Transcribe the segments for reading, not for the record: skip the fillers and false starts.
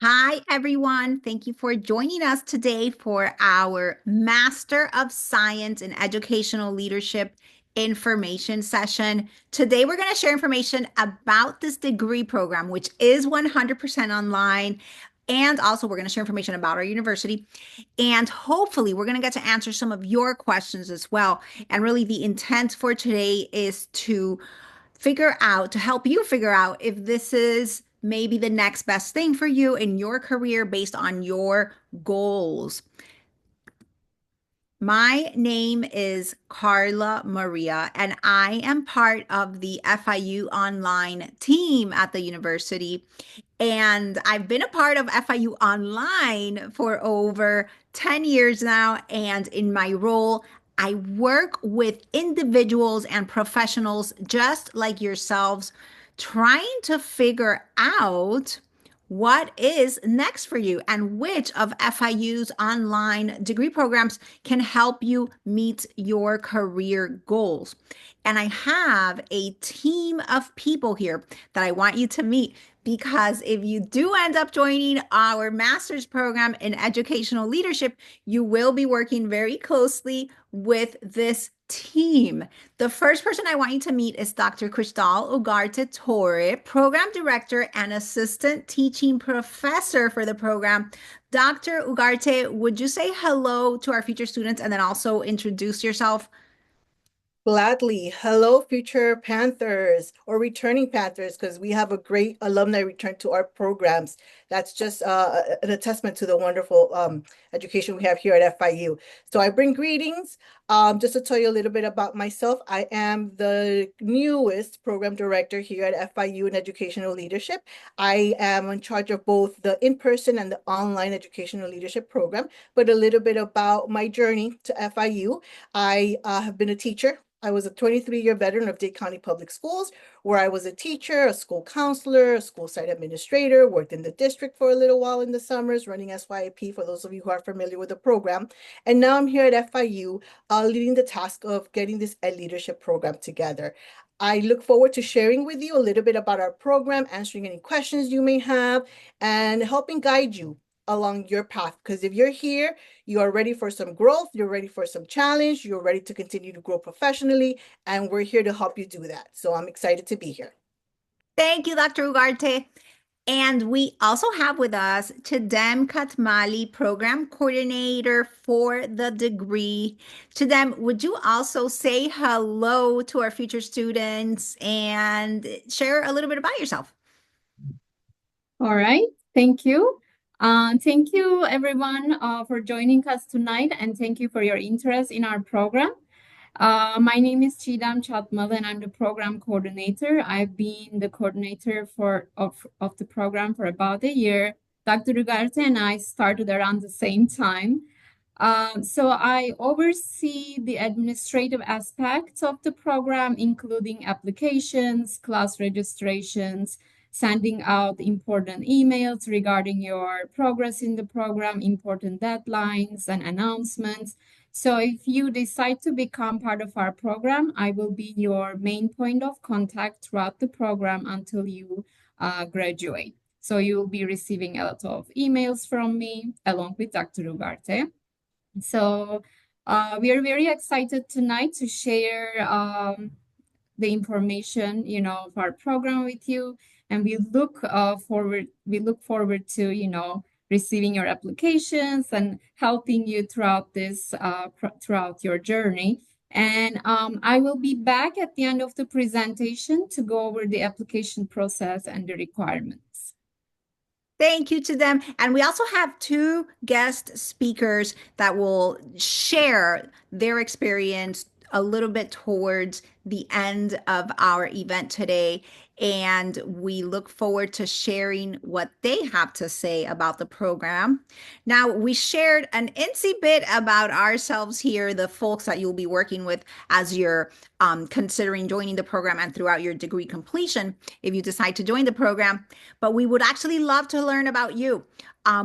Hi, everyone. Thank you for joining us today for our Master of Science in Educational Leadership information session. Today, we're going to share information about this degree program, which is 100% online. And also, we're going to share information about our university. And hopefully, we're going to get to answer some of your questions as well. And really, the intent for today is to help you figure out if this is maybe the next best thing for you in your career based on your goals. My name is Carla Maria, and I am part of the FIU Online team at the university. And I've been a part of FIU Online for over 10 years now. And in my role, I work with individuals and professionals just like yourselves, trying to figure out what is next for you and which of FIU's online degree programs can help you meet your career goals. And I have a team of people here that I want you to meet because if you do end up joining our master's program in educational leadership, you will be working very closely with this team. The first person I want you to meet is Dr. Cristal Ugarte Torre, Program Director and Assistant Teaching Professor for the program. Dr. Ugarte, would you say hello to our future students and then also introduce yourself? Gladly. Hello, future Panthers or returning Panthers, because we have a great alumni return to our programs. That's just an attestament to the wonderful education we have here at FIU. So I bring greetings. Just to tell you a little bit about myself, I am the newest program director here at FIU in educational leadership. I am in charge of both the in-person and the online educational leadership program. But a little bit about my journey to FIU. I have been a teacher. I was a 23-year veteran of Dade County Public Schools, where I was a teacher, a school counselor, a school site administrator, worked in the district for a little while in the summers, running SYP for those of you who are familiar with the program. And now I'm here at FIU, leading the task of getting this Ed Leadership program together. I look forward to sharing with you a little bit about our program, answering any questions you may have, and helping guide you along your path. Because if you're here, you are ready for some growth, you're ready for some challenge, you're ready to continue to grow professionally, and we're here to help you do that. So I'm excited to be here. Thank you, Dr. Ugarte. And we also have with us Chidem Katmali, Program Coordinator for the degree. Chidem, would you also say hello to our future students and share a little bit about yourself? All right, thank you. Thank you everyone for joining us tonight, and thank you for your interest in our program. My name is Chidam Chatmal and I'm the program coordinator. I've been the coordinator of the program for about a year. Dr. Ugarte and I started around the same time. So I oversee the administrative aspects of the program, including applications, class registrations, sending out important emails regarding your progress in the program, important deadlines and announcements. So if you decide to become part of our program, I will be your main point of contact throughout the program until you graduate. So you'll be receiving a lot of emails from me along with Dr. Ugarte. So we are very excited tonight to share the information, of our program with you, and we look forward to, receiving your applications and helping you throughout throughout your journey. And I will be back at the end of the presentation to go over the application process and the requirements. Thank you to them. And we also have two guest speakers that will share their experience a little bit towards the end of our event today. And we look forward to sharing what they have to say about the program. Now, we shared an incy bit about ourselves here, the folks that you'll be working with as you're considering joining the program and throughout your degree completion, if you decide to join the program. But we would actually love to learn about you.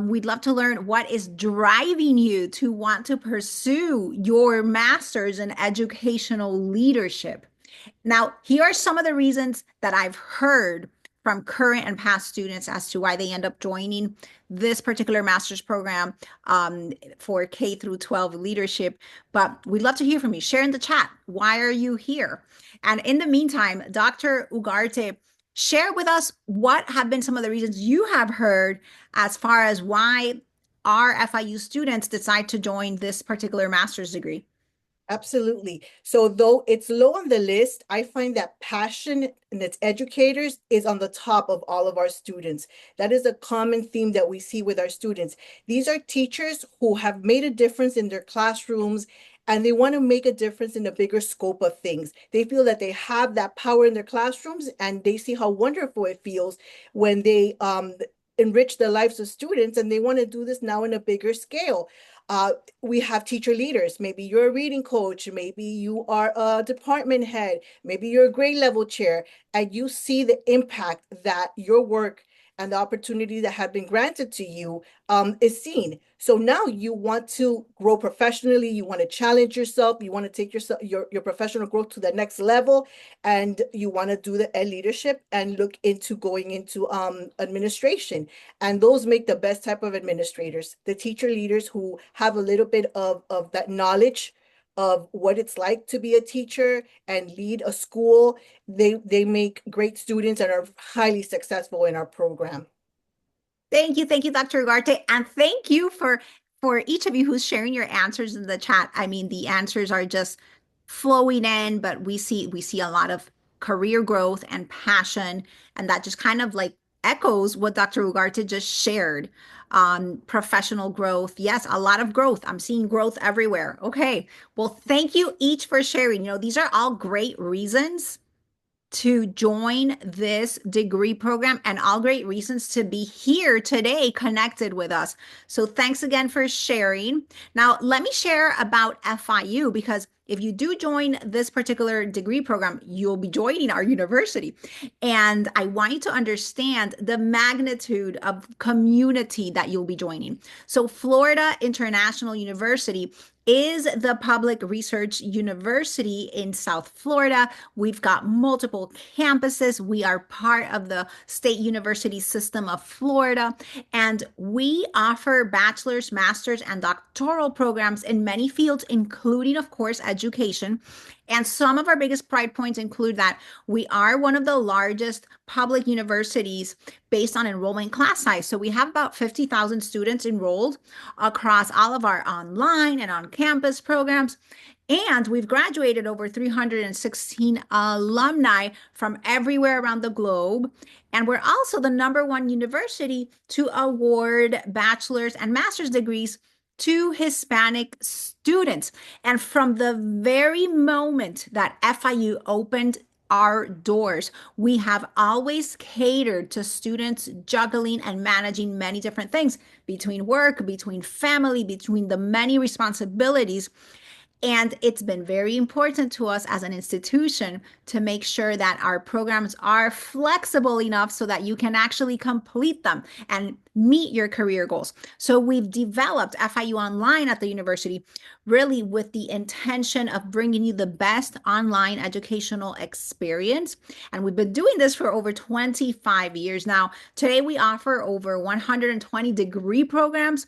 We'd love to learn what is driving you to want to pursue your master's in educational leadership. Now, here are some of the reasons that I've heard from current and past students as to why they end up joining this particular master's program for K through 12 leadership. But we'd love to hear from you. Share in the chat. Why are you here? And in the meantime, Dr. Ugarte, share with us what have been some of the reasons you have heard as far as why our FIU students decide to join this particular master's degree. Absolutely. So though it's low on the list, I find that passion and its educators is on the top of all of our students. That is a common theme that we see with our students. These are teachers who have made a difference in their classrooms and they want to make a difference in a bigger scope of things. They feel that they have that power in their classrooms and they see how wonderful it feels when they enrich the lives of students, and they want to do this now in a bigger scale. Uh, we have teacher leaders. Maybe you're a reading coach, maybe you are a department head, maybe you're a grade level chair, and you see the impact that your work and the opportunity that have been granted to you is seen. So now you want to grow professionally, you want to challenge yourself, you want to take your professional growth to the next level, and you want to do the ed leadership and look into going into administration. And those make the best type of administrators, the teacher leaders who have a little bit of that knowledge of what it's like to be a teacher and lead a school. They make great students and are highly successful in our program. Thank you, Dr. Ugarte, and thank you for each of you who's sharing your answers in the chat. I mean, the answers are just flowing in, but we see a lot of career growth and passion, and that just kind of like echoes what Dr. Ugarte just shared. Professional growth, yes, a lot of growth. I'm seeing growth everywhere. Okay, well, thank you each for sharing. These are all great reasons to join this degree program and all great reasons to be here today connected with us. So thanks again for sharing. Now, let me share about FIU, because if you do join this particular degree program, you'll be joining our university. And I want you to understand the magnitude of community that you'll be joining. So Florida International University is the public research university in South Florida. We've got multiple campuses. We are part of the State University System of Florida, and we offer bachelor's, master's, and doctoral programs in many fields, including, of course, education. And some of our biggest pride points include that we are one of the largest public universities based on enrollment class size. So we have about 50,000 students enrolled across all of our online and on campus programs. And we've graduated over 316 alumni from everywhere around the globe. And we're also the #1 university to award bachelor's and master's degrees to Hispanic students. And from the very moment that FIU opened our doors, we have always catered to students juggling and managing many different things between work, between family, between the many responsibilities. And it's been very important to us as an institution to make sure that our programs are flexible enough so that you can actually complete them and meet your career goals. So we've developed FIU Online at the university really with the intention of bringing you the best online educational experience. And we've been doing this for over 25 years now. Today, we offer over 120 degree programs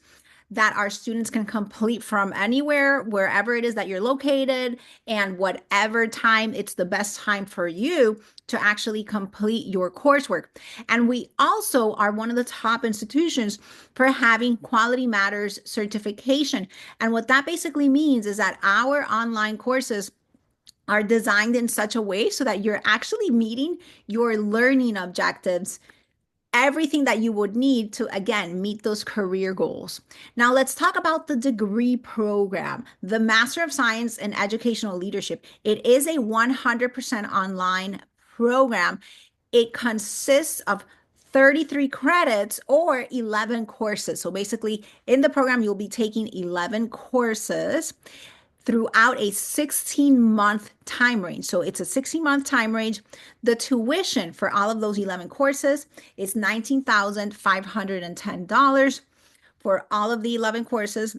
that our students can complete from anywhere, wherever it is that you're located, and whatever time it's the best time for you to actually complete your coursework. And we also are one of the top institutions for having Quality Matters certification. And what that basically means is that our online courses are designed in such a way so that you're actually meeting your learning objectives, everything that you would need to, again, meet those career goals. Now, let's talk about the degree program, the Master of Science in Educational Leadership. It is a 100% online program. It consists of 33 credits or 11 courses. So basically, in the program, you'll be taking 11 courses throughout a 16-month time range. So it's a 16-month time range. The tuition for all of those 11 courses is $19,510 for all of the 11 courses.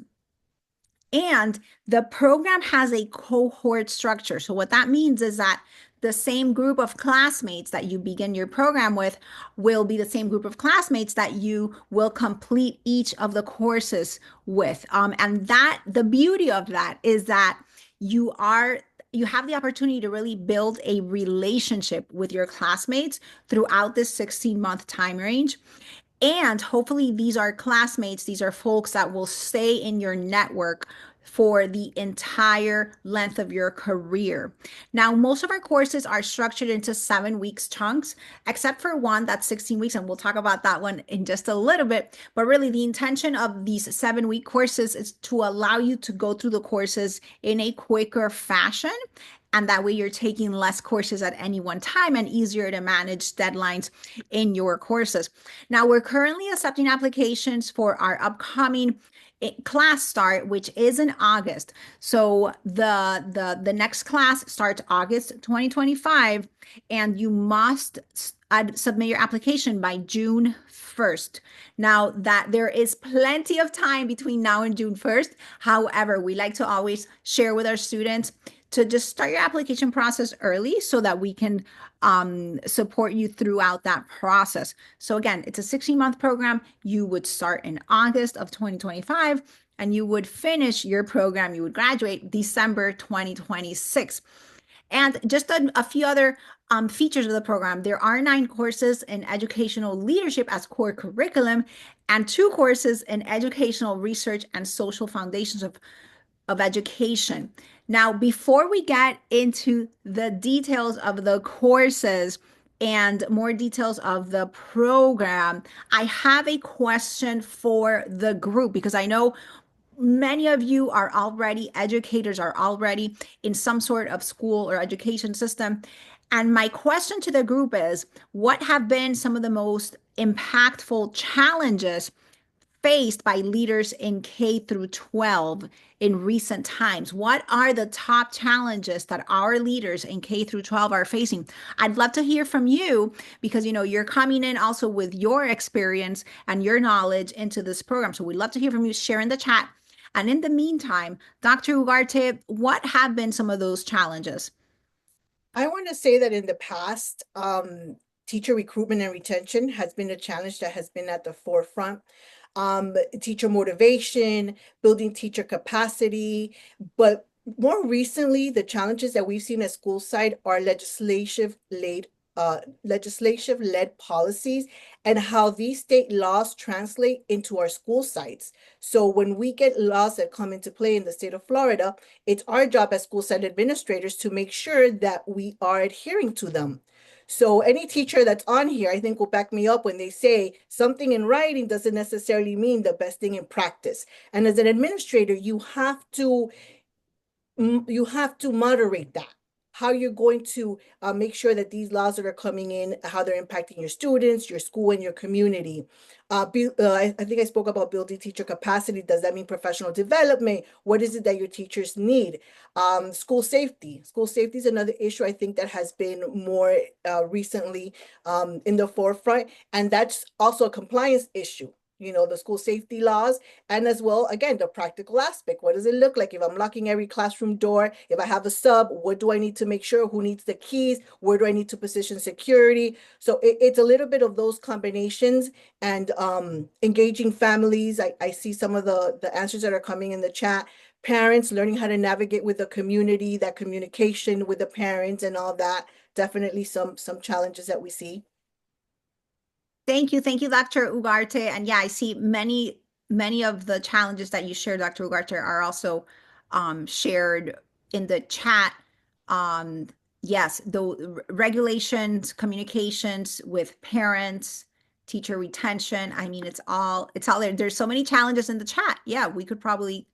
And the program has a cohort structure. So what that means is that the same group of classmates that you begin your program with will be the same group of classmates that you will complete each of the courses with. And that the beauty of that is that you are you have the opportunity to really build a relationship with your classmates throughout this 16-month time range. And hopefully, these are classmates, these are folks that will stay in your network for the entire length of your career. Now, most of our courses are structured into 7 weeks chunks, except for one that's 16 weeks, and we'll talk about that one in just a little bit. But really, the intention of these 7 week courses is to allow you to go through the courses in a quicker fashion. And that way, you're taking less courses at any one time and easier to manage deadlines in your courses. Now, we're currently accepting applications for our upcoming class start, which is in August. So the next class starts August 2025, and you must submit your application by June 1st. Now that there is plenty of time between now and June 1st. However, we like to always share with our students to just start your application process early so that we can support you throughout that process. So again, it's a 16-month program. You would start in August of 2025 and you would finish your program. You would graduate December 2026. And just a few other features of the program. There are 9 courses in educational leadership as core curriculum and 2 courses in educational research and social foundations of education. Now, before we get into the details of the courses and more details of the program, I have a question for the group because I know many of you are already educators, are already in some sort of school or education system. And my question to the group is, what have been some of the most impactful challenges faced by leaders in K through 12 in recent times? What are the top challenges that our leaders in K through 12 are facing? I'd love to hear from you because you're coming in also with your experience and your knowledge into this program. So we'd love to hear from you. Share in the chat. And in the meantime, Dr. Ugarte, what have been some of those challenges? I want to say that in the past, teacher recruitment and retention has been a challenge that has been at the forefront. Teacher motivation, building teacher capacity, but more recently, the challenges that we've seen at school side are legislative-led policies and how these state laws translate into our school sites. So when we get laws that come into play in the state of Florida, it's our job as school site administrators to make sure that we are adhering to them. So any teacher that's on here, I think will back me up when they say something in writing doesn't necessarily mean the best thing in practice. And as an administrator, you have to moderate that. How you're going to make sure that these laws that are coming in, how they're impacting your students, your school, and your community. I think I spoke about building teacher capacity. Does that mean professional development? What is it that your teachers need? School safety. School safety is another issue I think that has been more recently in the forefront, and that's also a compliance issue. The school safety laws, and as well, again, the practical aspect. What does it look like if I'm locking every classroom door? If I have a sub, what do I need to make sure? Who needs the keys? Where do I need to position security? So it's a little bit of those combinations and engaging families. I see some of the answers that are coming in the chat. Parents learning how to navigate with the community, that communication with the parents and all that. Definitely some challenges that we see. Thank you, Dr. Ugarte. And yeah, I see many of the challenges that you shared, Dr. Ugarte, are also shared in the chat. Um, yes, the regulations, communications with parents, teacher retention. I mean, it's all there. There's so many challenges in the chat. Yeah, we could probably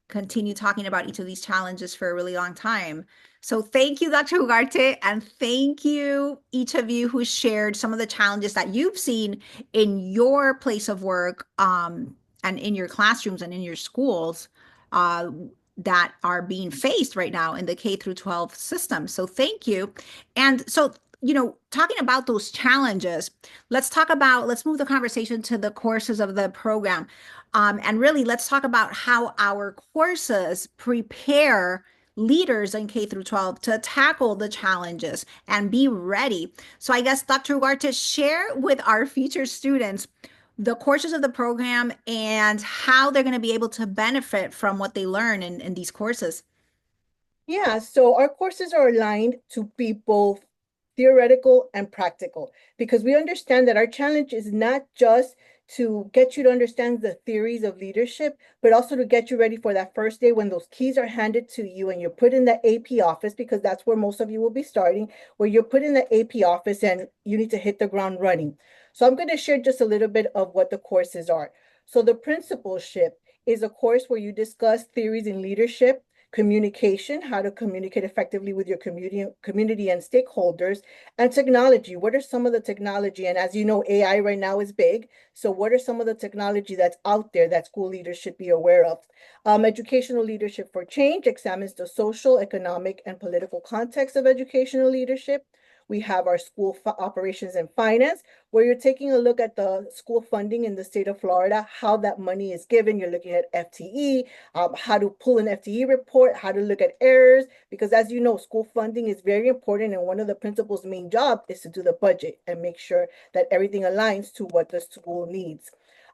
continue talking about each of these challenges for a really long time. So thank you, Dr. Ugarte, and thank you, each of you who shared some of the challenges that you've seen in your place of work and in your classrooms and in your schools uh, that are being faced right now in the K through 12 system. So thank you. And so, talking about those challenges, let's move the conversation to the courses of the program. And really, let's talk about how our courses prepare leaders in K through 12 to tackle the challenges and be ready. So I guess Dr. Ugarte, share with our future students the courses of the program and how they're going to be able to benefit from what they learn in these courses. Yeah, so our courses are aligned to be both theoretical and practical because we understand that our challenge is not just to get you to understand the theories of leadership, but also to get you ready for that first day when those keys are handed to you and you're put in the AP office, because that's where most of you will be starting, where you're put in the AP office and you need to hit the ground running. So I'm going to share just a little bit of what the courses are. So the principalship is a course where you discuss theories in leadership, communication, how to communicate effectively with your community and stakeholders, and technology. What are some of the technology? And as you know, AI right now is big. So what are some of the technology that's out there that school leaders should be aware of? Educational leadership for change examines the social, economic, and political context of educational leadership. We have our school operations and finance, where you're taking a look at the school funding in the state of Florida, how that money is given. You're looking at FTE, how to pull an FTE report, how to look at errors, because as you know, school funding is very important. And one of the principal's main job is to do the budget and make sure that everything aligns to what the school needs.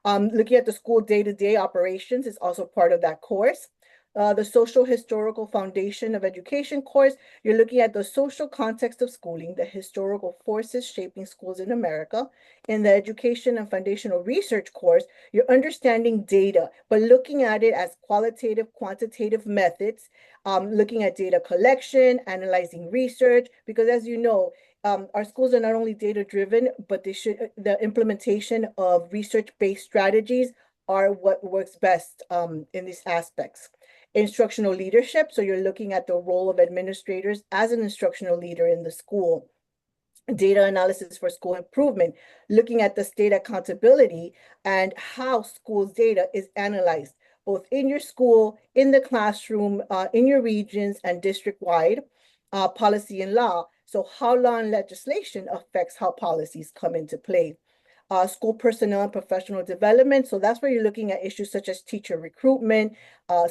Looking at the school day-to-day operations is also part of that course. The social historical foundation of education course, you're looking at the social context of schooling, the historical forces shaping schools in America. In the education and foundational research course, you're understanding data, but looking at it as qualitative, quantitative methods, looking at data collection, analyzing research, because as you know, our schools are not only data driven, but the implementation of research-based strategies are what works best in these aspects. Instructional leadership, so you're looking at the role of administrators as an instructional leader in the school. Data analysis for school improvement, looking at the state accountability and how schools data is analyzed, both in your school, in the classroom, in your regions, and district-wide. Policy and law, so how law and legislation affects how policies come into play. School personnel and professional development. So that's where you're looking at issues such as teacher recruitment,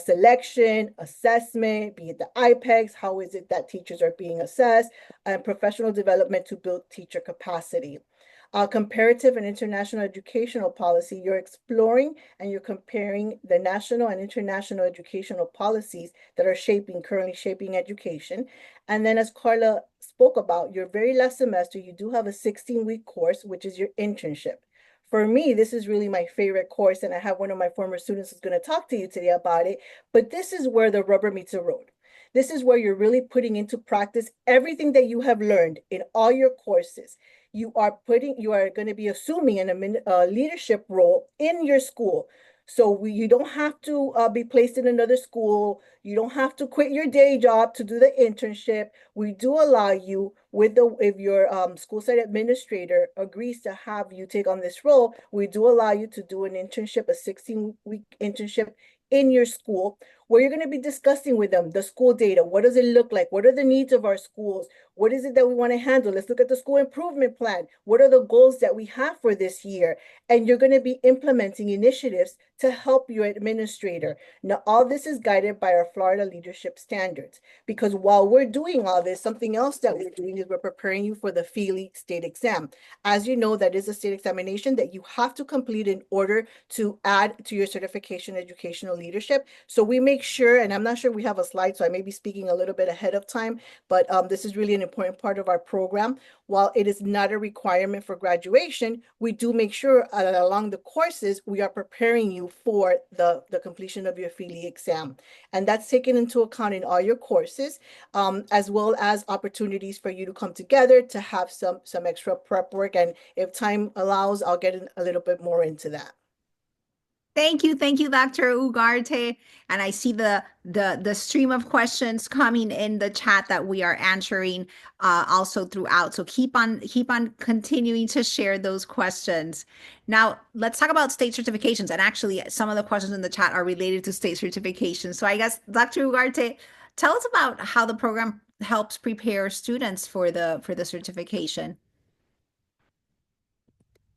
selection, assessment, be it the IPECs, how is it that teachers are being assessed, and professional development to build teacher capacity. Comparative and international educational policy, you're exploring and you're comparing the national and international educational policies that are currently shaping education. And then as Carla spoke about, your very last semester, you do have a 16-week course, which is your internship. For me, this is really my favorite course, and I have one of my former students who's going to talk to you today about it, but this is where the rubber meets the road. This is where you're really putting into practice everything that you have learned in all your courses. You are going to be assuming a leadership role in your school. So you don't have to be placed in another school. You don't have to quit your day job to do the internship. We do allow you if your school site administrator agrees to have you take on this role, we do allow you to do an internship, a 16-week internship in your school, where you're going to be discussing with them the school data. What does it look like? What are the needs of our schools? What is it that we want to handle? Let's look at the school improvement plan. What are the goals that we have for this year? And you're going to be implementing initiatives to help your administrator. Now, all this is guided by our Florida leadership standards, because while we're doing all this, something else that we're doing is we're preparing you for the FELE state exam. As you know, that is a state examination that you have to complete in order to add to your certification educational leadership. So we make sure, and I'm not sure we have a slide, so I may be speaking a little bit ahead of time, but this is really an important part of our program. While it is not a requirement for graduation, we do make sure that along the courses, we are preparing you for the completion of your FELE exam. And that's taken into account in all your courses, as well as opportunities for you to come together to have some extra prep work. And if time allows, I'll get a little bit more into that. Thank you, Dr. Ugarte. And I see the stream of questions coming in the chat that we are answering also throughout. So keep on continuing to share those questions. Now let's talk about state certifications. And actually, some of the questions in the chat are related to state certifications. So I guess Dr. Ugarte, tell us about how the program helps prepare students for the certification.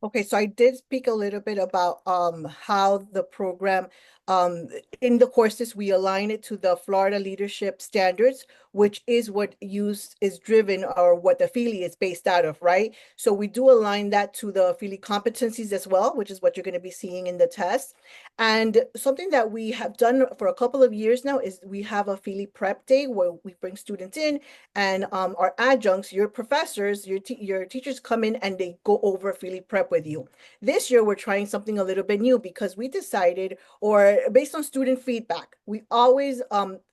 Okay, so I did speak a little bit about how the program um in the courses we align it to the Florida Leadership Standards, which is what use is driven or what the FELI is based out of, right? So we do align that to the FELI competencies as well, which is what you're going to be seeing in the test. And something that we have done for a couple of years now is we have a FELI prep day where we bring students in and our adjuncts, your professors, your teachers come in and they go over FELI prep with you. This year, we're trying something a little bit new because we decided, or based on student feedback, we always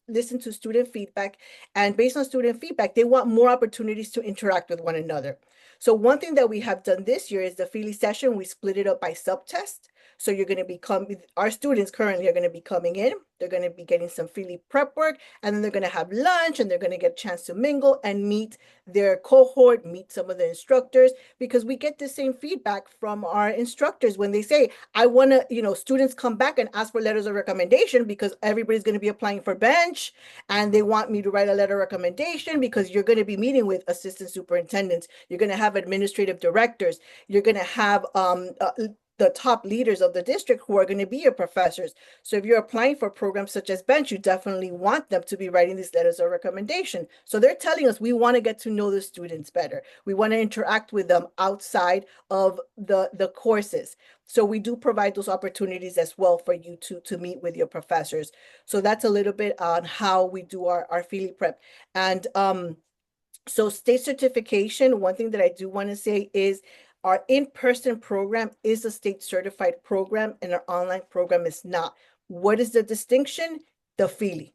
listen to student feedback. And based on student feedback, they want more opportunities to interact with one another. So one thing that we have done this year is the FELI session, we split it up by subtest. So you're going to become, our students currently are going to be coming in, they're going to be getting some FELI prep work, and then they're going to have lunch and they're going to get a chance to mingle and meet their cohort, meet some of the instructors, because we get the same feedback from our instructors when they say, I want to, students come back and ask for letters of recommendation because everybody's going to be applying for bench and they want me to write a letter of recommendation because you're going to be meeting with assistant superintendents, you're going to have administrative directors, you're going to have the top leaders of the district who are going to be your professors. So if you're applying for programs such as bench, you definitely want them to be writing these letters of recommendation. So they're telling us we want to get to know the students better. We want to interact with them outside of the courses. So we do provide those opportunities as well for you to meet with your professors. So that's a little bit on how we do our FELI prep. And so state certification, one thing that I do want to say is our in-person program is a state certified program and our online program is not. What is the distinction? The FELI.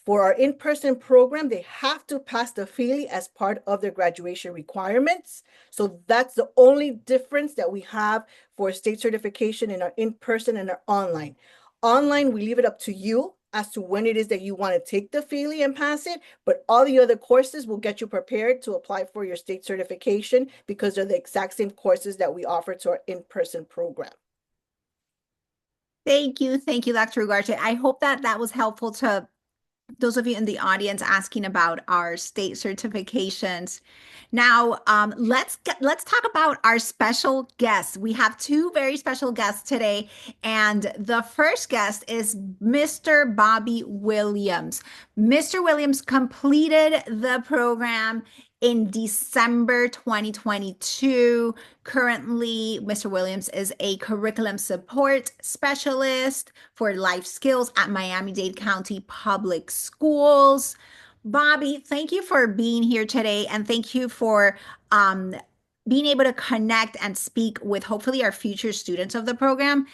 For our in-person program, they have to pass the FELI as part of their graduation requirements. So that's the only difference that we have for state certification in our in-person and our online. Online, we leave it up to you as to when it is that you want to take the FELI and pass it, but all the other courses will get you prepared to apply for your state certification because they're the exact same courses that we offer to our in-person program. Thank you, Dr. Ugarte. I hope that that was helpful to those of you in the audience asking about our state certifications. Now, let's talk about our special guests. We have two very special guests today, and the first guest is Mr. Bobby Williams. Mr. Williams completed the program in December 2022. Currently, Mr. Williams is a curriculum support specialist for life skills at Miami-Dade County Public Schools. Bobby, thank you for being here today, and thank you for being able to connect and speak with hopefully our future students of the program.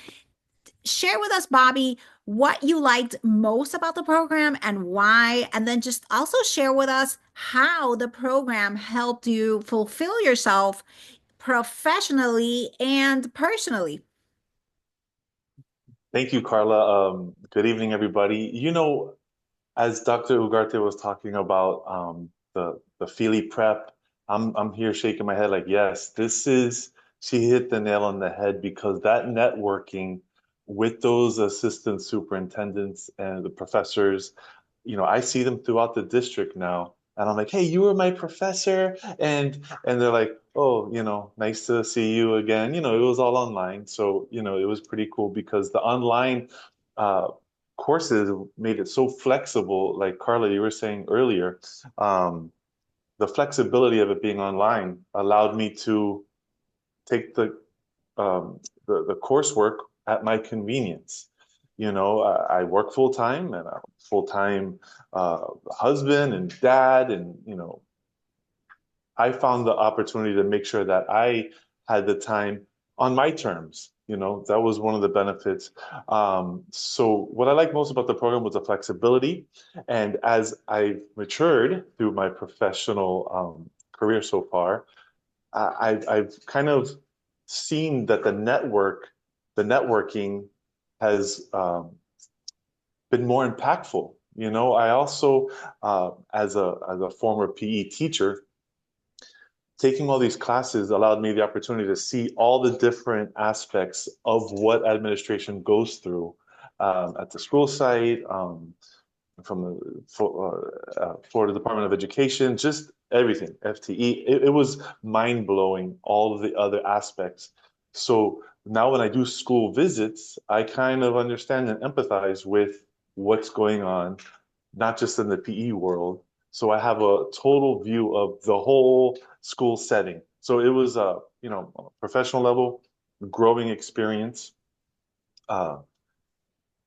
Share with us, Bobby, what you liked most about the program and why, and then just also share with us how the program helped you fulfill yourself professionally and personally. Thank you, Carla. Good evening, everybody. As Dr. Ugarte was talking about the Feely prep, I'm here shaking my head like, yes, she hit the nail on the head because that networking with those assistant superintendents and the professors, I see them throughout the district now. And I'm like, hey, you were my professor. And they're like, oh, nice to see you again. It was all online. So, it was pretty cool because the online uh, courses made it so flexible. Like Carla, you were saying earlier, the flexibility of it being online allowed me to take the coursework at my convenience. I work full time and I'm full time husband and dad, and I found the opportunity to make sure that I had the time on my terms. That was one of the benefits. So what I like most about the program was the flexibility. And as I matured through my professional career so far, I've kind of seen that the networking has been more impactful. I also, as a former PE teacher, taking all these classes allowed me the opportunity to see all the different aspects of what administration goes through at the school site, from the Florida Department of Education, just everything, FTE. It was mind blowing, all of the other aspects. So now when I do school visits, I kind of understand and empathize with what's going on, not just in the PE world. So I have a total view of the whole school setting. So it was a, professional level, growing experience. Uh,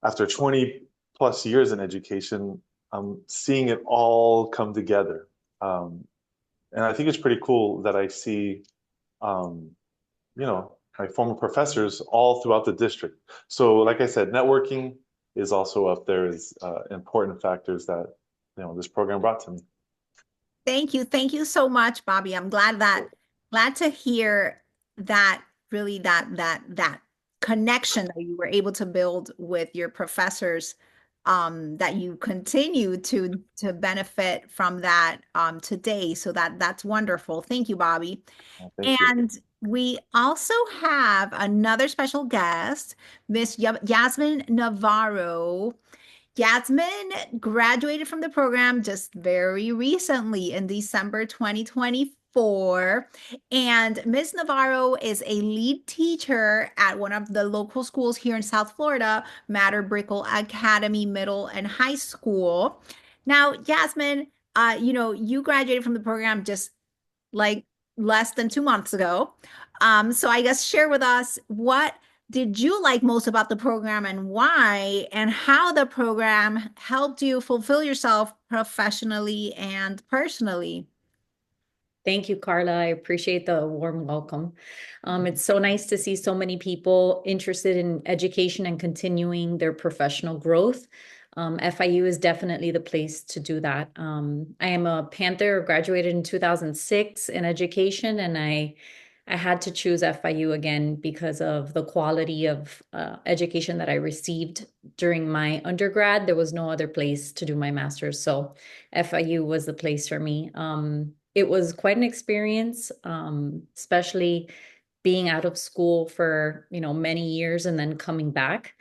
After 20 plus years in education, I'm seeing it all come together. And I think it's pretty cool that I see, um, my former professors all throughout the district. So, like I said, networking is also up there as important factors that, this program brought to me. Thank you. Thank you so much, Bobby. I'm glad to hear that really that connection that you were able to build with your professors, that you continue to benefit from that today. So that's wonderful. Thank you, Bobby. Thank you. And we also have another special guest, Miss Yasmin Navarro. Yasmin graduated from the program just very recently in December 2024. And Ms. Navarro is a lead teacher at one of the local schools here in South Florida, Matter Brickell Academy Middle and High School. Now, Yasmin, you graduated from the program just like less than 2 months ago. So I guess share with us what did you like most about the program and why, and how the program helped you fulfill yourself professionally and personally? Thank you, Carla. I appreciate the warm welcome. It's so nice to see so many people interested in education and continuing their professional growth. FIU is definitely the place to do that. I am a Panther, graduated in 2006 in education, and I had to choose FIU again because of the quality of education that I received during my undergrad. There was no other place to do my master's, so FIU was the place for me. It was quite an experience, especially being out of school for, many years and then coming back.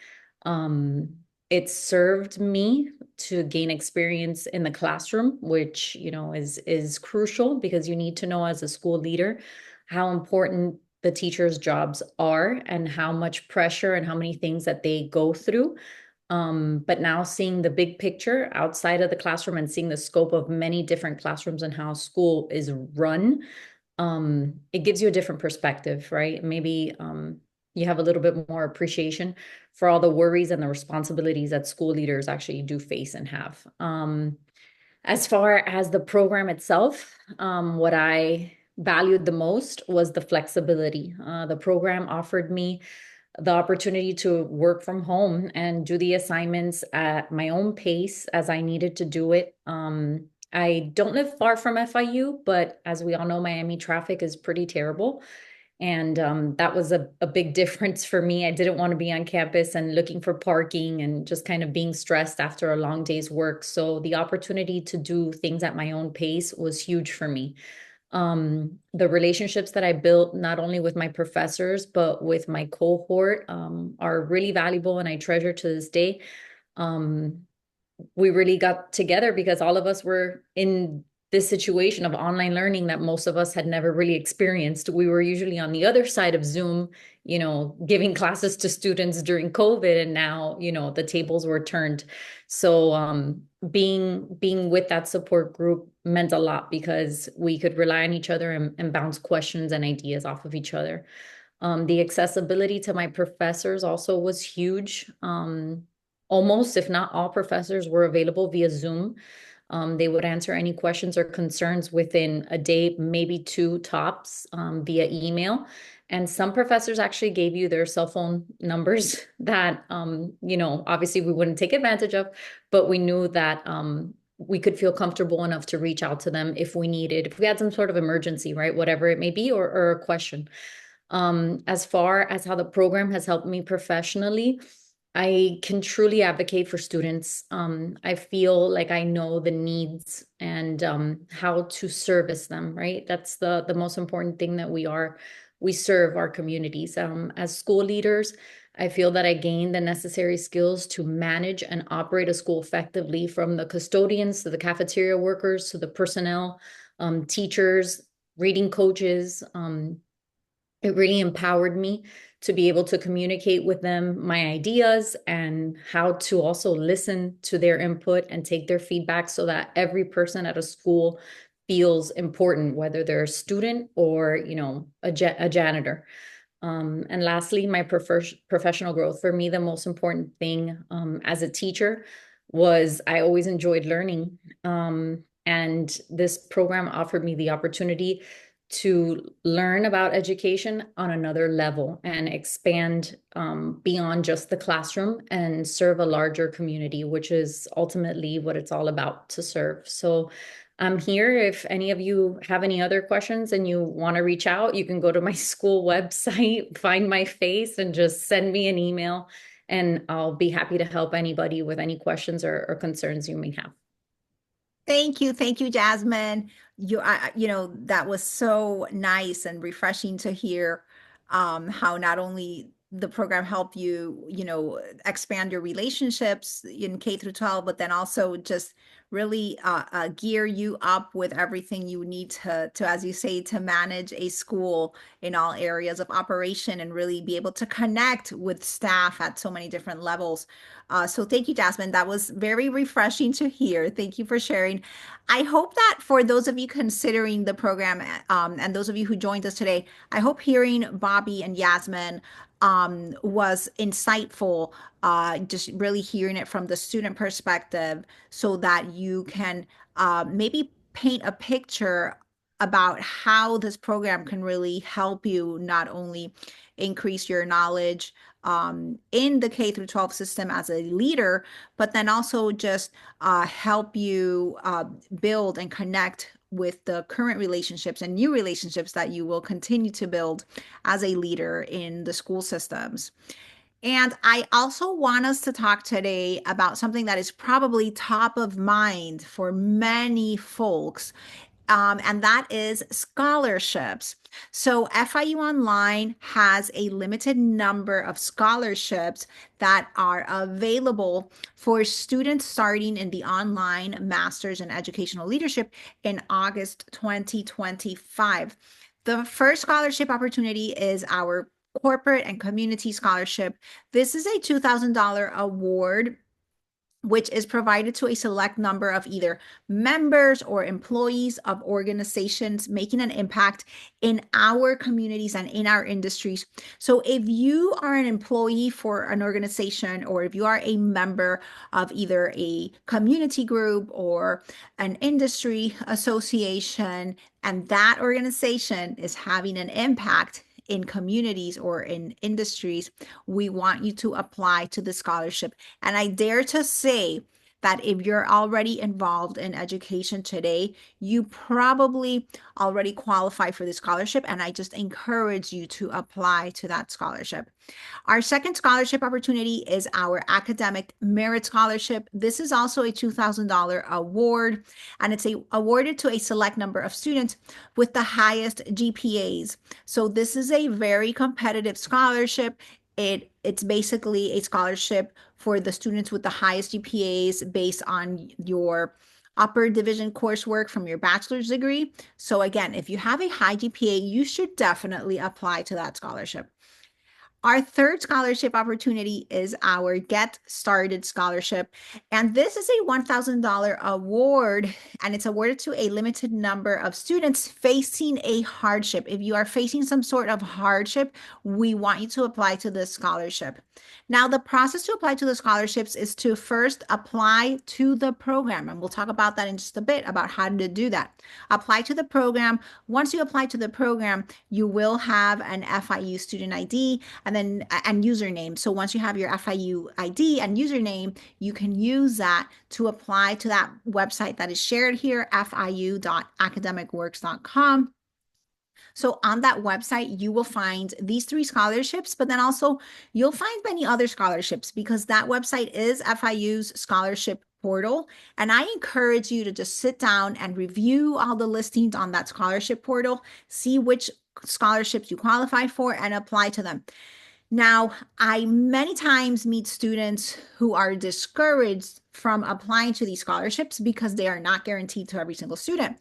It served me to gain experience in the classroom, which, is crucial because you need to know as a school leader how important the teachers' jobs are and how much pressure and how many things that they go through. But now seeing the big picture outside of the classroom and seeing the scope of many different classrooms and how school is run, it gives you a different perspective, right? Maybe you have a little bit more appreciation for all the worries and the responsibilities that school leaders actually do face and have. As far as the program itself, what I valued the most was the flexibility. The program offered me the opportunity to work from home and do the assignments at my own pace as I needed to do it. I don't live far from FIU, but as we all know, Miami traffic is pretty terrible. And that was a big difference for me. I didn't want to be on campus and looking for parking and just kind of being stressed after a long day's work. So the opportunity to do things at my own pace was huge for me. The relationships that I built, not only with my professors, but with my cohort, are really valuable and I treasure to this day. We really got together because all of us were in this situation of online learning that most of us had never really experienced. We were usually on the other side of Zoom, giving classes to students during COVID, and now, the tables were turned. So being with that support group meant a lot because we could rely on each other and bounce questions and ideas off of each other. The accessibility to my professors also was huge. Almost, if not all professors were available via Zoom. They would answer any questions or concerns within a day, maybe two tops, via email. And some professors actually gave you their cell phone numbers that, obviously we wouldn't take advantage of, but we knew that we could feel comfortable enough to reach out to them if we had some sort of emergency, right? Whatever it may be, or a question. As far as how the program has helped me professionally, I can truly advocate for students. I feel like I know the needs and how to service them, right? That's the most important thing that we serve our communities. As school leaders, I feel that I gained the necessary skills to manage and operate a school effectively, from the custodians to the cafeteria workers to the personnel, teachers, reading coaches, it really empowered me to be able to communicate with them my ideas and how to also listen to their input and take their feedback so that every person at a school feels important, whether they're a student or, a janitor. And lastly, my professional growth. For me, the most important thing as a teacher was I always enjoyed learning. And this program offered me the opportunity to learn about education on another level and expand beyond just the classroom and serve a larger community, which is ultimately what it's all about, to serve. So I'm here. If any of you have any other questions and you want to reach out, you can go to my school website, find my face, and just send me an email, and I'll be happy to help anybody with any questions or concerns you may have. Thank you. Thank you, Jasmine. That was so nice and refreshing to hear how not only the program helped you, expand your relationships in K through 12, but then also just really gear you up with everything you need to, as you say, to manage a school in all areas of operation and really be able to connect with staff at so many different levels. So thank you, Jasmine. That was very refreshing to hear. Thank you for sharing. I hope that for those of you considering the program and those of you who joined us today, I hope hearing Bobby and Yasmin was insightful, just really hearing it from the student perspective so that you can maybe paint a picture about how this program can really help you not only increase your knowledge in the K through 12 system as a leader, but then also just help you build and connect with the current relationships and new relationships that you will continue to build as a leader in the school systems. And I also want us to talk today about something that is probably top of mind for many folks, and that is scholarships. So FIU Online has a limited number of scholarships that are available for students starting in the online Masters in Educational Leadership in August 2025. The first scholarship opportunity is our Corporate and Community Scholarship. This is a $2,000 award which is provided to a select number of either members or employees of organizations making an impact in our communities and in our industries. So if you are an employee for an organization, or if you are a member of either a community group or an industry association, and that organization is having an impact in communities or in industries, we want you to apply to the scholarship. And I dare to say that if you're already involved in education today, you probably already qualify for the scholarship. And I just encourage you to apply to that scholarship. Our second scholarship opportunity is our Academic Merit Scholarship. This is also a $2,000 award, and it's awarded to a select number of students with the highest GPAs. So this is a very competitive scholarship. It's basically a scholarship for the students with the highest GPAs based on your upper division coursework from your bachelor's degree. So again, if you have a high GPA, you should definitely apply to that scholarship. Our third scholarship opportunity is our Get Started Scholarship. And this is a $1,000 award, and it's awarded to a limited number of students facing a hardship. If you are facing some sort of hardship, we want you to apply to this scholarship. Now, the process to apply to the scholarships is to first apply to the program. And we'll talk about that in just a bit about how to do that. Apply to the program. Once you apply to the program, you will have an FIU student ID and username. So once you have your FIU ID and username, you can use that to apply to that website that is shared here, fiu.academicworks.com. So on that website, you will find these three scholarships, but then also you'll find many other scholarships because that website is FIU's scholarship portal. And I encourage you to just sit down and review all the listings on that scholarship portal, see which scholarships you qualify for, and apply to them. Now, I many times meet students who are discouraged from applying to these scholarships because they are not guaranteed to every single student.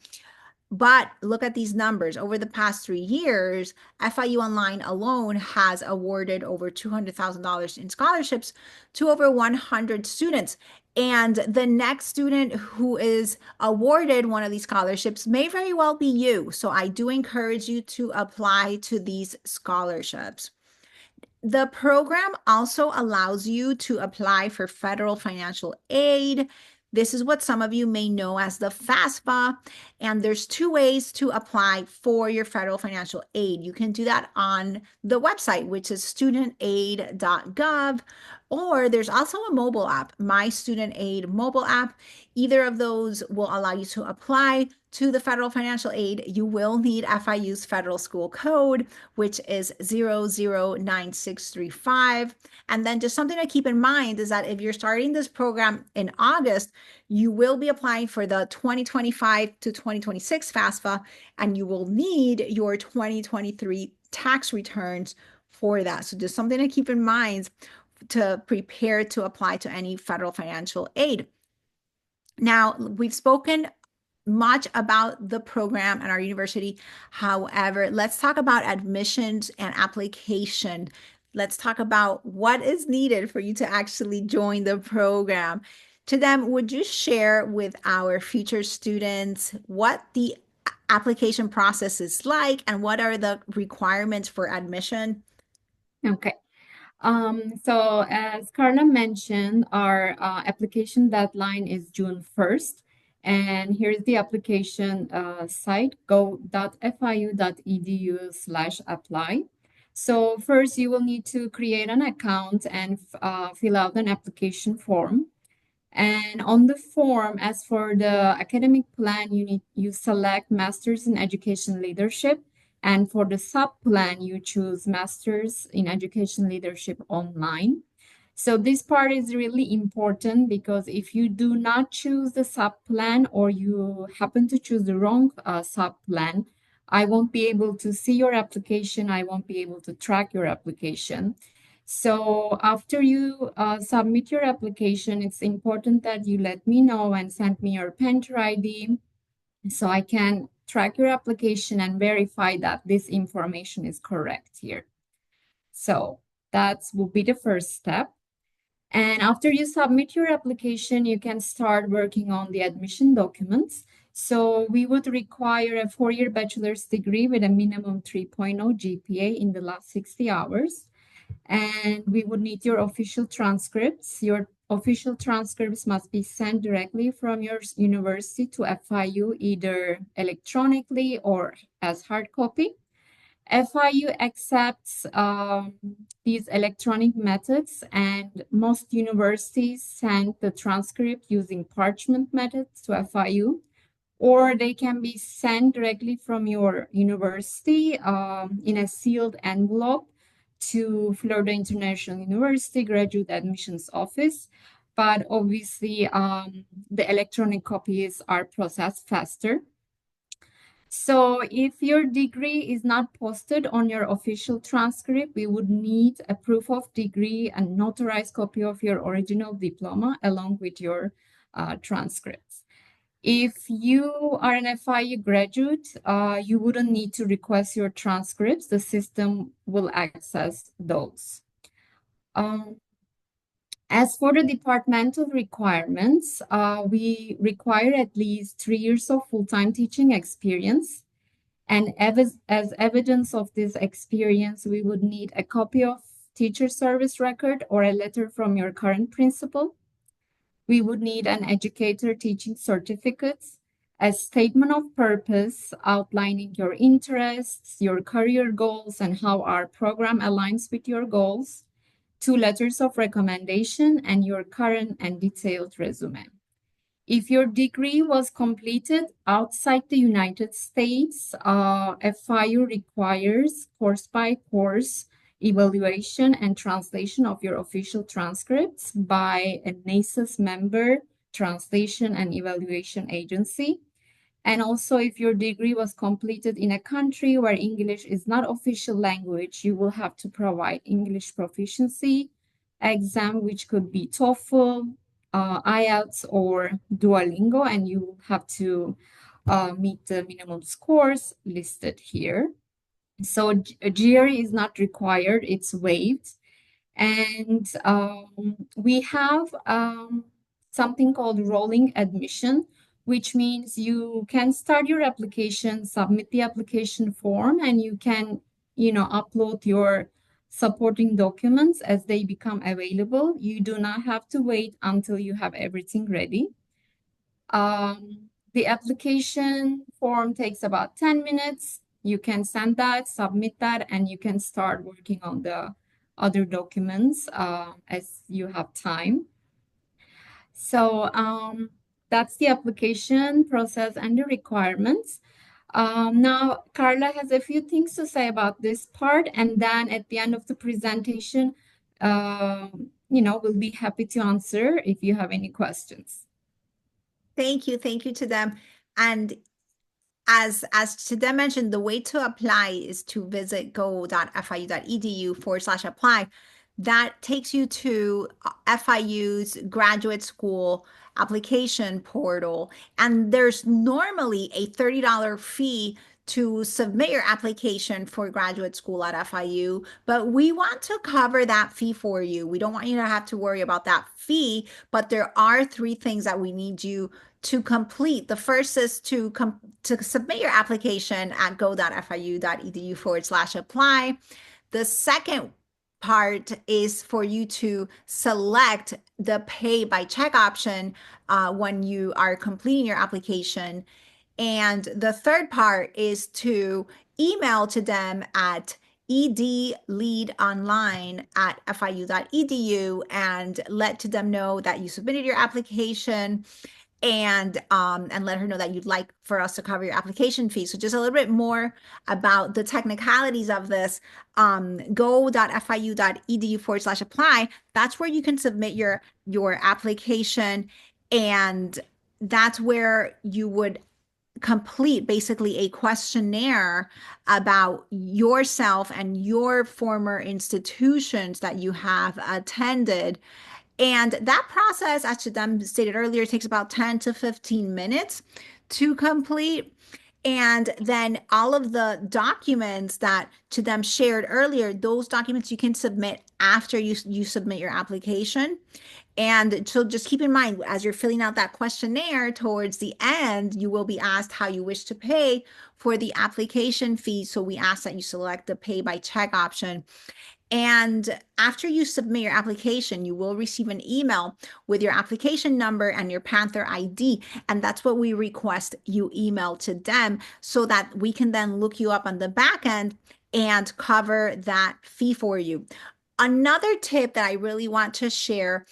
But look at these numbers. Over the past 3 years, FIU Online alone has awarded over $200,000 in scholarships to over 100 students. And the next student who is awarded one of these scholarships may very well be you. So I do encourage you to apply to these scholarships. The program also allows you to apply for federal financial aid. This is what some of you may know as the FAFSA. And there's two ways to apply for your federal financial aid. You can do that on the website, which is studentaid.gov, or there's also a mobile app, My Student Aid mobile app. Either of those will allow you to apply to the federal financial aid. You will need FIU's federal school code, which is 009635. And then just something to keep in mind is that if you're starting this program in August, you will be applying for the 2025 to 2026 FAFSA, and you will need your 2023 tax returns for that. So just something to keep in mind to prepare to apply to any federal financial aid. Now, we've spoken much about the program at our university. However, let's talk about admissions and application. Let's talk about what is needed for you to actually join the program. To them, would you share with our future students what the application process is like and what are the requirements for admission? Okay. So as Carla mentioned, our application deadline is June 1st. And here's the application site, go.fiu.edu/apply. So first you will need to create an account and fill out an application form. And on the form, as for the academic plan, you select Masters in Education Leadership. And for the sub-plan, you choose Masters in Education Leadership Online. So this part is really important because if you do not choose the sub-plan or you happen to choose the wrong sub-plan, I won't be able to see your application. I won't be able to track your application. So after you submit your application, it's important that you let me know and send me your Panther ID so I can track your application and verify that this information is correct here. So that will be the first step. And after you submit your application, you can start working on the admission documents. So we would require a 4-year bachelor's degree with a minimum 3.0 GPA in the last 60 hours. And we would need your official transcripts. Your official transcripts must be sent directly from your university to FIU, either electronically or as hard copy. FIU accepts these electronic methods, and most universities send the transcript using parchment methods to FIU, or they can be sent directly from your university in a sealed envelope to Florida International University Graduate Admissions Office. But obviously, the electronic copies are processed faster. So if your degree is not posted on your official transcript, we would need a proof of degree and notarized copy of your original diploma along with your transcripts. If you are an FIU graduate, you wouldn't need to request your transcripts. The system will access those. As for the departmental requirements, we require at least 3 years of full-time teaching experience. And as evidence of this experience, we would need a copy of teacher service record or a letter from your current principal. We would need an educator teaching certificate, a statement of purpose outlining your interests, your career goals, and how our program aligns with your goals, 2 letters of recommendation, and your current and detailed resume. If your degree was completed outside the United States, FIU requires course-by-course evaluation and translation of your official transcripts by a NASA's member translation and evaluation agency. And also, if your degree was completed in a country where English is not official language, you will have to provide English proficiency exam, which could be TOEFL, IELTS, or Duolingo, and you have to meet the minimum scores listed here. So a GRE is not required, it's waived. And we have something called rolling admission, which means you can start your application, submit the application form, and you can, upload your supporting documents as they become available. You do not have to wait until you have everything ready. The application form takes about 10 minutes. You can send that, submit that, and you can start working on the other documents as you have time. So that's the application process and the requirements. Now, Carla has a few things to say about this part, and then at the end of the presentation, we'll be happy to answer if you have any questions. Thank you to them. And as Chidem mentioned, the way to apply is to visit go.fiu.edu/apply. That takes you to FIU's graduate school application portal. And there's normally a $30 fee to submit your application for graduate school at FIU, but we want to cover that fee for you. We don't want you to have to worry about that fee, but there are 3 things that we need you to complete. The first is to submit your application at go.fiu.edu/apply. The second part is for you to select the pay by check option when you are completing your application. And the third part is to email to them at edleadonline@fiu.edu and let to them know that you submitted your application and let her know that you'd like for us to cover your application fee. So just a little bit more about the technicalities of this. Go.fiu.edu/apply. That's where you can submit your application, and that's where you would complete basically a questionnaire about yourself and your former institutions that you have attended. And that process, as Chidem stated earlier, takes about 10 to 15 minutes to complete. And then all of the documents that Chidem shared earlier, those documents you can submit after you submit your application. And so just keep in mind, as you're filling out that questionnaire towards the end, you will be asked how you wish to pay for the application fee. So we ask that you select the pay by check option. And after you submit your application, you will receive an email with your application number and your Panther ID. And that's what we request you email to them so that we can then look you up on the back end and cover that fee for you. Another tip that I really want to share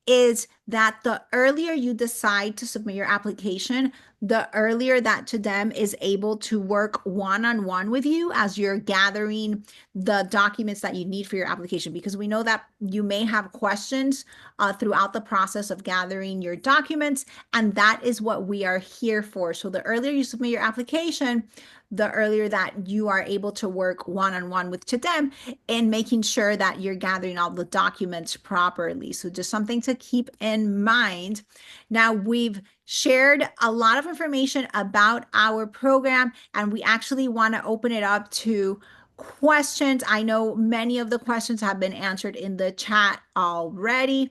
is that the earlier you decide to submit your application, the earlier that to them is able to work one-on-one with you as you're gathering the documents that you need for your application, because we know that you may have questions throughout the process of gathering your documents, and that is what we are here for. So the earlier you submit your application, the earlier that you are able to work one-on-one with them in making sure that you're gathering all the documents properly. So just something to keep in mind. Now, we've shared a lot of information about our program, and we actually want to open it up to questions. I know many of the questions have been answered in the chat already,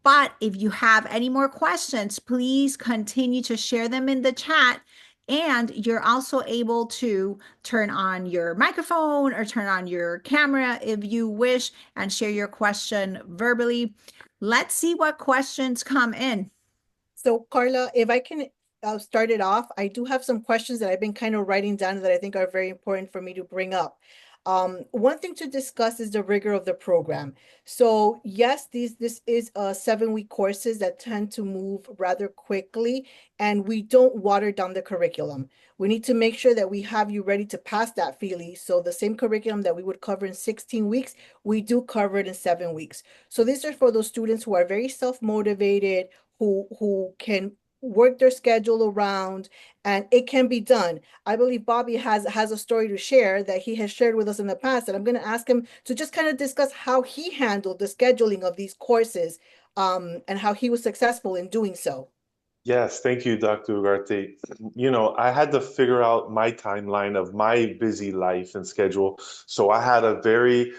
but if you have any more questions, please continue to share them in the chat. And you're also able to turn on your microphone or turn on your camera if you wish and share your question verbally. Let's see what questions come in. So Carla, if I can start it off, I do have some questions that I've been kind of writing down that I think are very important for me to bring up. One thing to discuss is the rigor of the program. So yes, this is 7-week courses that tend to move rather quickly, and we don't water down the curriculum. We need to make sure that we have you ready to pass that FEELI. So the same curriculum that we would cover in 16 weeks, we do cover it in 7 weeks. So these are for those students who are very self-motivated, who can work their schedule around, and it can be done. I believe Bobby has a story to share that he has shared with us in the past, and I'm going to ask him to just kind of discuss how he handled the scheduling of these courses, and how he was successful in doing so. Yes, thank you, Dr. Ugarte. You know, I had to figure out my timeline of my busy life and schedule. So I had a very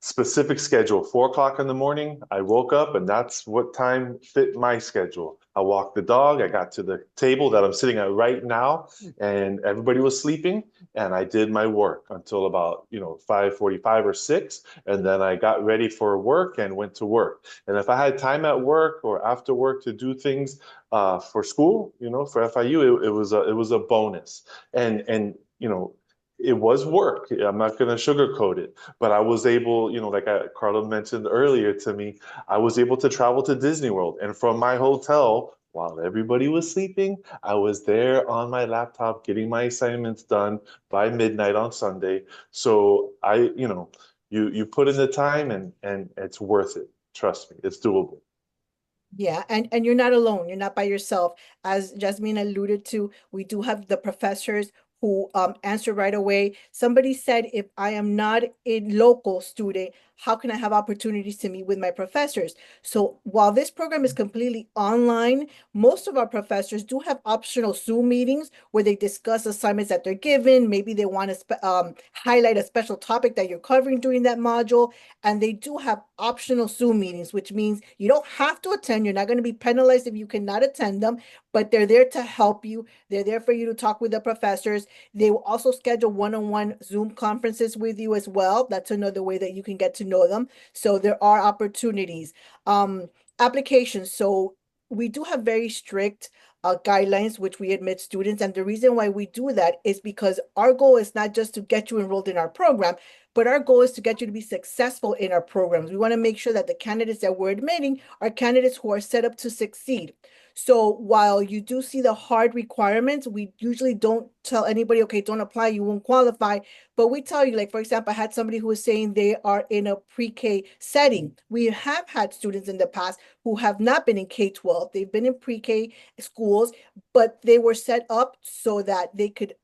specific schedule. 4 o'clock in the morning, I woke up, and that's what time fit my schedule. I walked the dog. I got to the table that I'm sitting at right now, and everybody was sleeping. And I did my work until about, 5:45 or 6. And then I got ready for work and went to work. And if I had time at work or after work to do things for school, for FIU, it was a bonus. And it was work. I'm not going to sugarcoat it, but I was able, like Carla mentioned earlier to me, I was able to travel to Disney World, and from my hotel. While everybody was sleeping, I was there on my laptop getting my assignments done by midnight on Sunday. So you put in the time, and it's worth it. Trust me, it's doable. Yeah, and you're not alone. You're not by yourself. As Jasmine alluded to, we do have the professors who answer right away. Somebody said, if I am not a local student, how can I have opportunities to meet with my professors? So while this program is completely online, most of our professors do have optional Zoom meetings where they discuss assignments that they're given. Maybe they want to highlight a special topic that you're covering during that module. And they do have optional Zoom meetings, which means you don't have to attend. You're not going to be penalized if you cannot attend them, but they're there to help you. They're there for you to talk with the professors. They will also schedule one-on-one Zoom conferences with you as well. That's another way that you can get to know them. So there are opportunities. Um, Applications. So we do have very strict guidelines which we admit students. And the reason why we do that is because our goal is not just to get you enrolled in our program, but our goal is to get you to be successful in our programs. We want to make sure that the candidates that we're admitting are candidates who are set up to succeed. So while you do see the hard requirements, we usually don't tell anybody, okay, don't apply, you won't qualify. But we tell you, like, for example, I had somebody who was saying they are in a pre-K setting. We have had students in the past who have not been in K-12. They've been in pre-K schools, but they were set up so that they could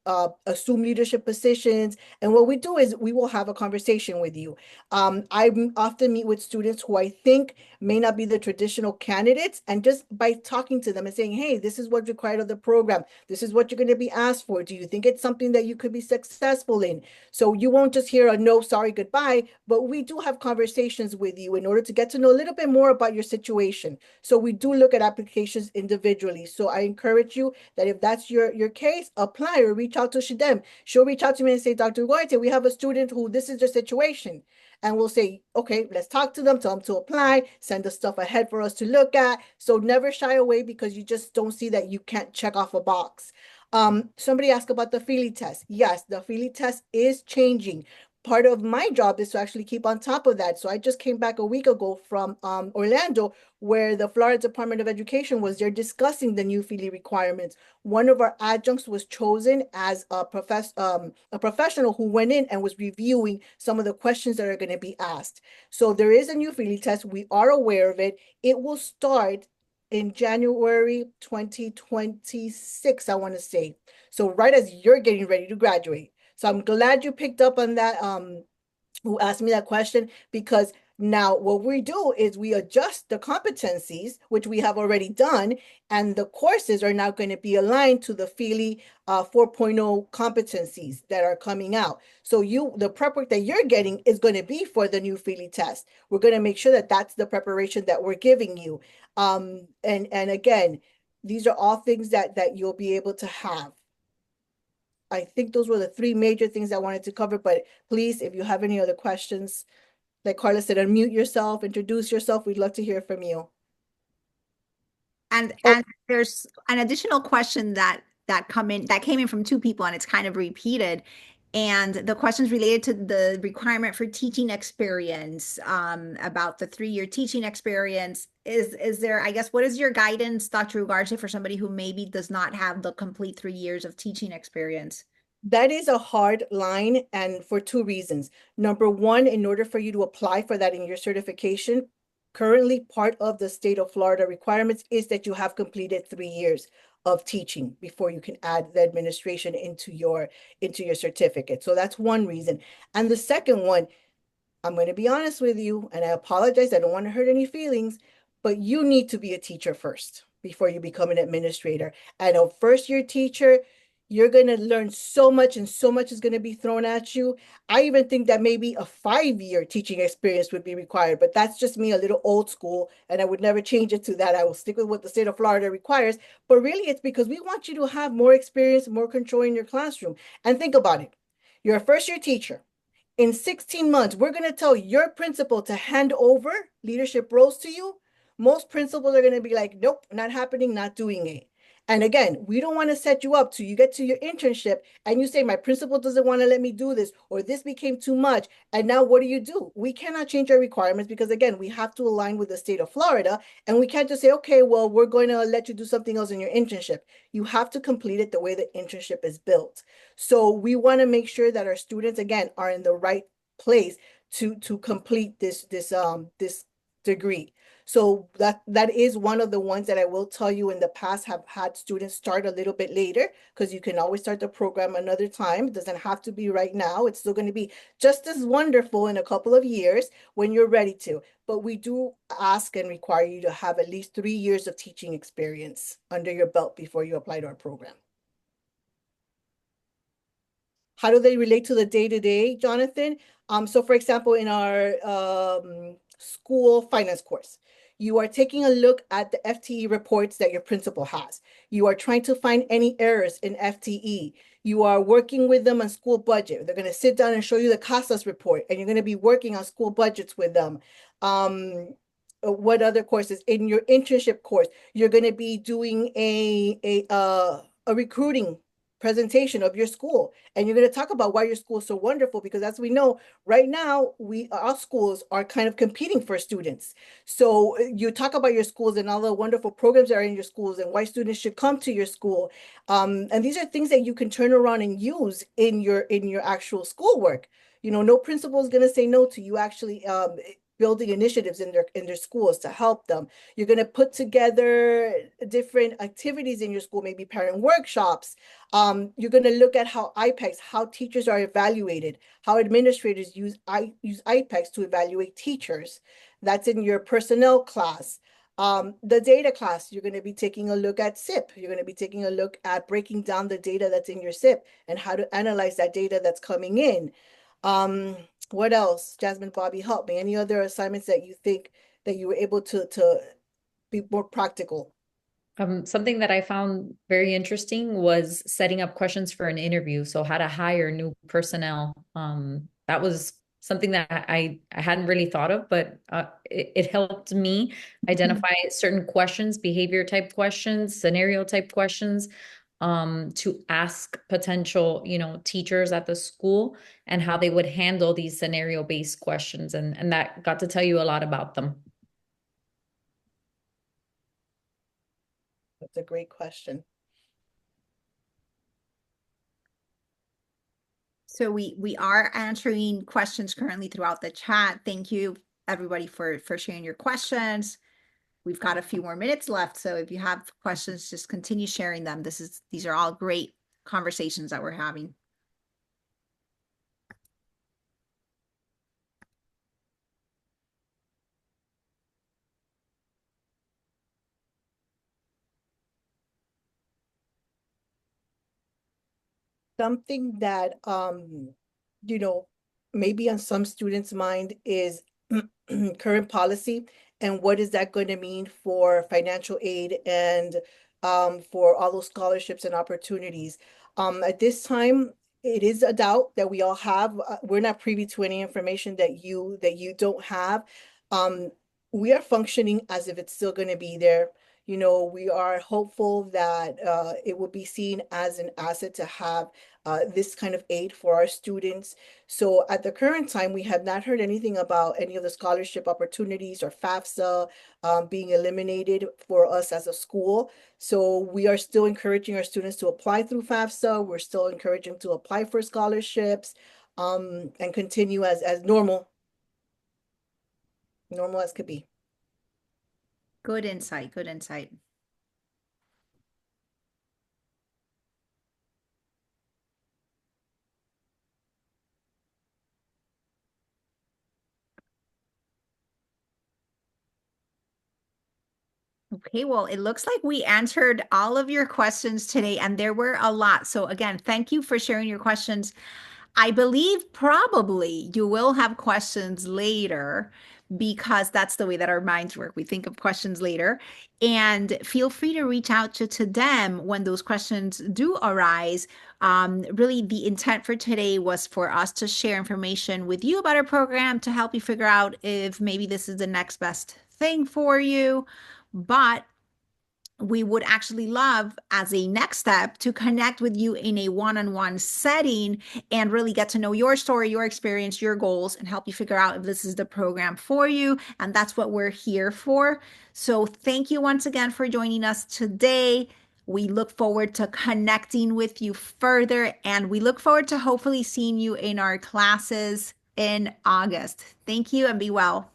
assume leadership positions. And what we do is we will have a conversation with you. I often meet with students who I think may not be the traditional candidates. And just by talking to them and saying, hey, this is what's required of the program. This is what you're going to be asked for. Do you think it's something that you could be successful in? So you won't just hear a no, sorry, goodbye, but we do have conversations with you in order to get to know a little bit more about your situation. So we do look at applications individually. So I encourage you that if that's your case, apply or reach out to Shidem. She'll reach out to me and say, Dr. Goite, we have a student who this is their situation. And we'll say, okay, let's talk to them, tell them to apply, send the stuff ahead for us to look at. So never shy away because you just don't see that you can't check off a box. Somebody asked about the Feely test. Yes, the Feely test is changing. Part of my job is to actually keep on top of that. So I just came back a week ago from Orlando, where the Florida Department of Education was there discussing the new Feely requirements. One of our adjuncts was chosen as a professional who went in and was reviewing some of the questions that are going to be asked. So there is a new Feely test. We are aware of it. It will start in January 2026, I want to say. So right as you're getting ready to graduate. So I'm glad you picked up on that, who asked me that question, because now what we do is we adjust the competencies, which we have already done, and the courses are now going to be aligned to the Feely 4.0 competencies that are coming out. So the prep work that you're getting is going to be for the new Feely test. We're going to make sure that that's the preparation that we're giving you. And again, these are all things that you'll be able to have. I think those were the three major things I wanted to cover, but please, if you have any other questions, like Carla said, unmute yourself, introduce yourself. We'd love to hear from you. And Oh, there's an additional question that came in from two people, and it's kind of repeated. And the question's related to the requirement for teaching experience, about the 3-year teaching experience. Is there, I guess, what is your guidance, Dr. Ugarte, for somebody who maybe does not have the complete 3 years of teaching experience? that is a hard line, and for two reasons. Number one, in order for you to apply for that in your certification, currently part of the state of Florida requirements is that you have completed 3 years of teaching before you can add the administration into your certificate. So that's one reason. And the second one, I'm going to be honest with you, and I apologize, I don't want to hurt any feelings, but you need to be a teacher first before you become an administrator. And a first-year teacher, you're going to learn so much, and so much is going to be thrown at you. I even think that maybe a 5-year teaching experience would be required, but that's just me, a little old school, and I would never change it to that. I will stick with what the state of Florida requires. But really, it's because we want you to have more experience, more control in your classroom. And think about it. You're a first-year teacher. In 16 months, we're going to tell your principal to hand over leadership roles to you. Most principals are going to be like, nope, not happening, not doing it. And again, we don't want to set you up to you get to your internship and you say, my principal doesn't want to let me do this, or this became too much. And now what do? We cannot change our requirements because, again, we have to align with the state of Florida. And we can't just say, okay, well, we're going to let you do something else in your internship. You have to complete it the way the internship is built. So we want to make sure that our students, again, are in the right place to complete this degree. So that is one of the ones that I will tell you in the past have had students start a little bit later, because you can always start the program another time. It doesn't have to be right now. It's still going to be just as wonderful in a couple of years when you're ready to. But we do ask and require you to have at least 3 years of teaching experience under your belt before you apply to our program. How do they relate to the day-to-day, Jonathan? So for example, in our school finance course, you are taking a look at the FTE reports that your principal has. You are trying to find any errors in FTE. You are working with them on school budget. They're going to sit down and show you the CASAS report, and you're going to be working on school budgets with them. What other courses? In your internship course, you're going to be doing a recruiting presentation of your school, and you're going to talk about why your school is so wonderful, because as we know right now, our schools are kind of competing for students. So you talk about your schools and all the wonderful programs that are in your schools and why students should come to your school, and these are things that you can turn around and use in your actual schoolwork. No principal is going to say no to you actually building initiatives in their schools to help them. You're going to put together different activities in your school, maybe parent workshops. You're going to look at how teachers are evaluated, how administrators use IPEX to evaluate teachers. That's in your personnel class. The data class, you're going to be taking a look at SIP. You're going to be taking a look at breaking down the data that's in your SIP and how to analyze that data that's coming in. Um, what else? Jasmine, Bobby, help me. Any other assignments that you think that you were able to be more practical? Something that I found very interesting was setting up questions for an interview. So how to hire new personnel. That was something that I hadn't really thought of, but it helped me identify certain questions, behavior type questions, scenario type questions, to ask potential, teachers at the school and how they would handle these scenario based questions. And that got to tell you a lot about them. That's a great question. So we are answering questions currently throughout the chat. Thank you everybody for sharing your questions. We've got a few more minutes left, so if you have questions, just continue sharing them. These are all great conversations that we're having. Something that you know, maybe on some students' mind is current policy, and what is that going to mean for financial aid and for all those scholarships and opportunities. At this time, it is a doubt that we all have. We're not privy to any information that you don't have. Um, we are functioning as if it's still going to be there. We are hopeful that it will be seen as an asset to have this kind of aid for our students. So at the current time, we have not heard anything about any of the scholarship opportunities or FAFSA being eliminated for us as a school. So we are still encouraging our students to apply through FAFSA. We're still encouraging to apply for scholarships and continue as normal as could be. Good insight, good insight. Okay, well, it looks like we answered all of your questions today, and there were a lot. So, again, thank you for sharing your questions. I believe probably you will have questions later because that's the way that our minds work. We think of questions later. And feel free to reach out to them when those questions do arise. Really, the intent for today was for us to share information with you about our program to help you figure out if maybe this is the next best thing for you. But we would actually love as a next step to connect with you in a one-on-one setting and really get to know your story, your experience, your goals, and help you figure out if this is the program for you. And that's what we're here for. So thank you once again for joining us today. We look forward to connecting with you further, and we look forward to hopefully seeing you in our classes in August. Thank you and be well.